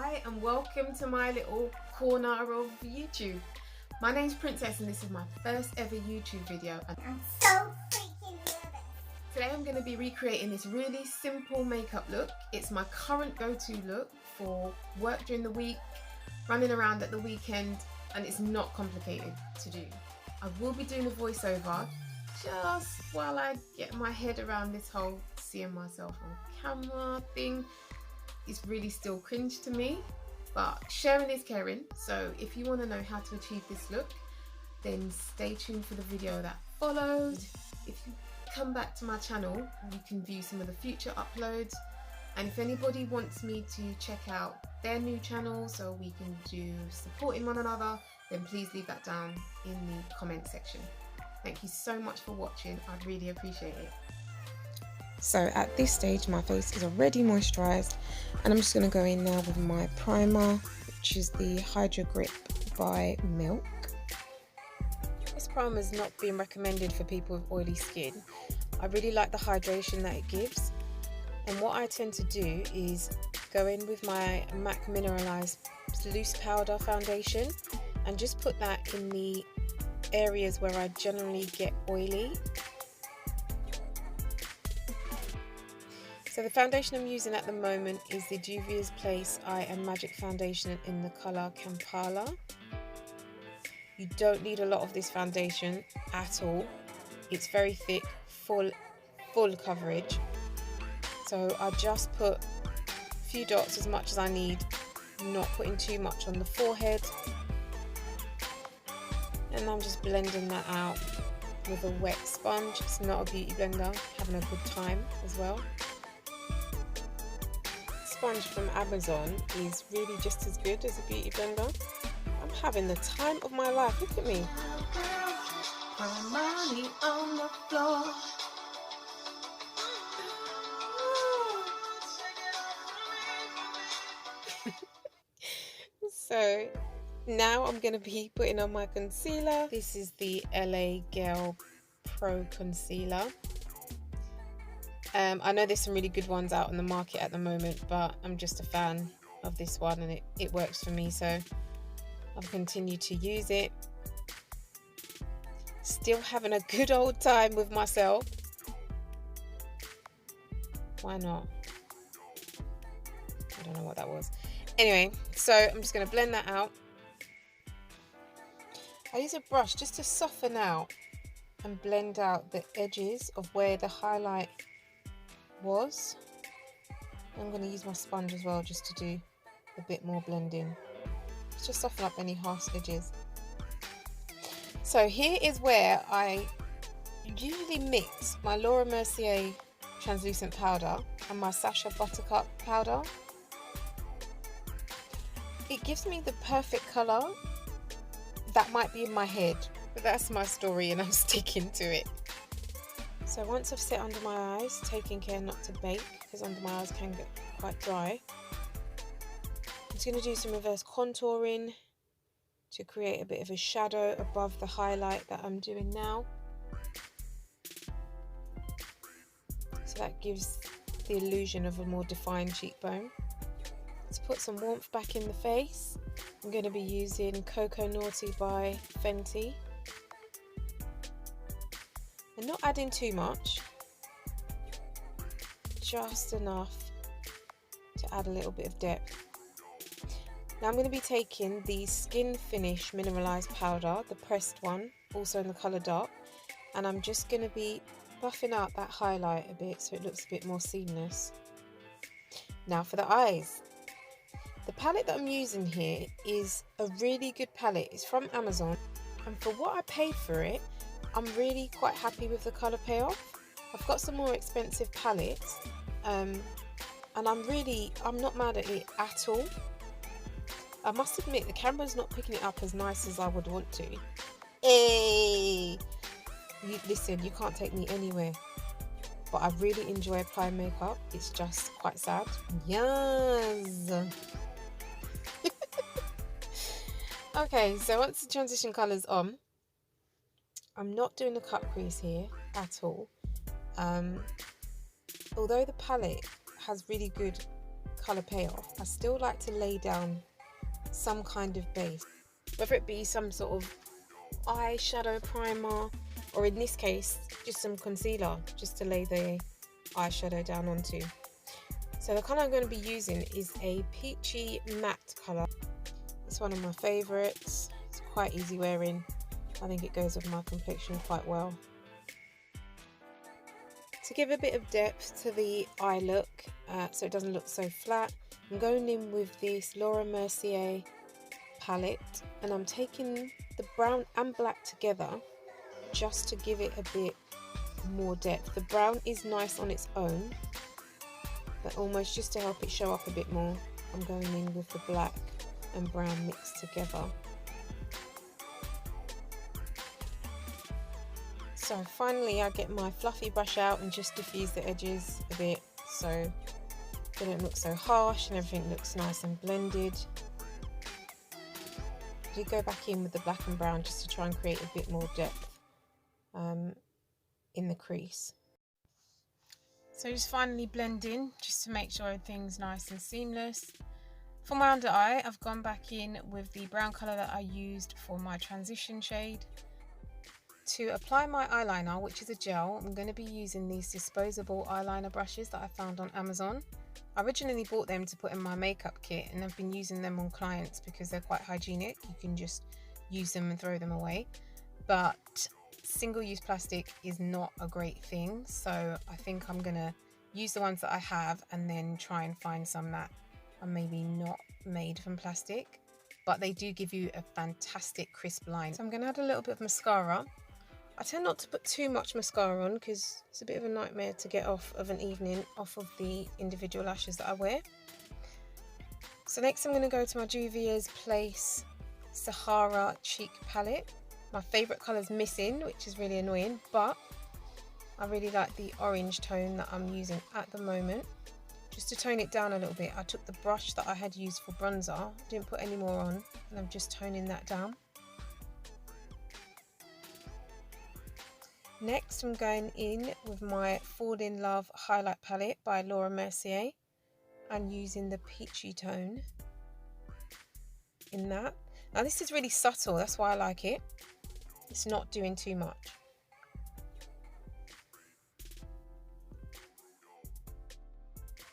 Hi and welcome to my little corner of YouTube. My name's Princess and this is my first ever YouTube video. I'm so freaking nervous. Today I'm going to be recreating this really simple makeup look. It's my current go-to look for work during the week, running around at the weekend, and it's not complicated to do. I will be doing a voiceover just while I get my head around this whole seeing myself on camera thing. It's really still cringe to me, but sharing is caring. So if you want to know how to achieve this look, then stay tuned for the video that follows. If you come back to my channel, you can view some of the future uploads. And if anybody wants me to check out their new channel so we can do supporting one another, then please leave that down in the comment section. Thank you so much for watching. I really appreciate it. So at this stage my face is already moisturised and I'm just going to go in now with my primer, which is the Hydra Grip by Milk. This primer has not been recommended for people with oily skin. I really like the hydration that it gives, and what I tend to do is go in with my MAC Mineralize Loose Powder Foundation and just put that in the areas where I generally get oily. So the foundation I'm using at the moment is the Juvia's Place Eye and Magic Foundation in the colour Kampala. You don't need a lot of this foundation at all. It's very thick, full coverage. So I just put a few dots, as much as I need, not putting too much on the forehead. And I'm just blending that out with a wet sponge. It's not a beauty blender, having a good time as well. Sponge from Amazon is really just as good as a beauty blender. I'm having the time of my life. Look at me. Money on the floor. So now I'm going to be putting on my concealer. This is the LA Girl Pro Concealer. I know there's some really good ones out on the market at the moment, but I'm just a fan of this one and it works for me, so I've continued to use it. Still having a good old time with myself. Why not? I don't know what that was. Anyway, so I'm just going to blend that out. I use a brush just to soften out and blend out the edges of where the highlight was. I'm going to use my sponge as well just to do a bit more blending. Just soften up any harsh edges. So here is where I usually mix my Laura Mercier translucent powder and my Sasha Butter powder. It gives me the perfect colour. That might be in my head, but that's my story and I'm sticking to it. So once I've set under my eyes, taking care not to bake because under my eyes can get quite dry, I'm just going to do some reverse contouring to create a bit of a shadow above the highlight that I'm doing now. So that gives the illusion of a more defined cheekbone. To put some warmth back in the face, I'm going to be using Cocoa Naughty by Fenty. And not adding too much, just enough to add a little bit of depth. Now I'm going to be taking the Skin Finish Mineralized Powder, the pressed one, also in the colour dark, and I'm just going to be buffing out that highlight a bit so it looks a bit more seamless. Now for the eyes. The palette that I'm using here is a really good palette. It's from Amazon, and for what I paid for it, I'm really quite happy with the colour payoff. I've got some more expensive palettes and I'm not mad at it at all. I must admit the camera's not picking it up as nice as I would want to. Hey! Listen, you can't take me anywhere. But I really enjoy applying makeup. It's just quite sad. Yes! Okay, so once the transition colour's on, I'm not doing a cut crease here at all. Although the palette has really good colour payoff, I still like to lay down some kind of base, whether it be some sort of eyeshadow primer, or in this case just some concealer, just to lay the eyeshadow down onto. So the colour I'm going to be using is a peachy matte colour. It's one of my favourites. It's quite easy wearing. I think it goes with my complexion quite well. To give a bit of depth to the eye look, so it doesn't look so flat, I'm going in with this Laura Mercier palette, and I'm taking the brown and black together just to give it a bit more depth. The brown is nice on its own, but almost just to help it show up a bit more, I'm going in with the black and brown mixed together. So finally I get my fluffy brush out and just diffuse the edges a bit so they don't look so harsh and everything looks nice and blended. I did go back in with the black and brown just to try and create a bit more depth in the crease. So just finally blend in just to make sure everything's nice and seamless. For my under eye, I've gone back in with the brown colour that I used for my transition shade. To apply my eyeliner, which is a gel, I'm going to be using these disposable eyeliner brushes that I found on Amazon. I originally bought them to put in my makeup kit, and I've been using them on clients because they're quite hygienic. You can just use them and throw them away. But single-use plastic is not a great thing, so I think I'm going to use the ones that I have and then try and find some that are maybe not made from plastic, but they do give you a fantastic crisp line. So I'm going to add a little bit of mascara. I tend not to put too much mascara on because it's a bit of a nightmare to get off of an evening off of the individual lashes that I wear. So next I'm going to go to my Juvia's Place Sahara Cheek Palette. My favourite colour is missing, which is really annoying, but I really like the orange tone that I'm using at the moment. Just to tone it down a little bit, I took the brush that I had used for bronzer, didn't put any more on, and I'm just toning that down. Next I'm going in with my Fall in Love highlight palette by Laura Mercier and using the peachy tone in that. Now this is really subtle, that's why I like it. It's not doing too much.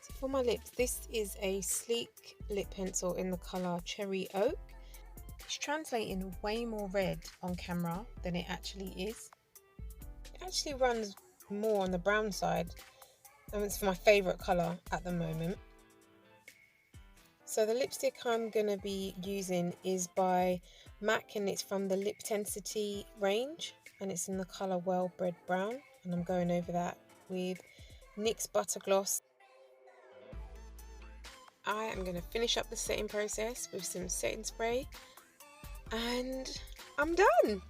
So for my lips, this is a sleek lip pencil in the colour Cherry Oak. It's translating way more red on camera than it actually is. It actually runs more on the brown side, and it's my favourite colour at the moment. So the lipstick I'm going to be using is by MAC, and it's from the Liptensity range, and it's in the colour Well Bred Brown, and I'm going over that with Nyx Butter Gloss. I am going to finish up the setting process with some setting spray, and I'm done!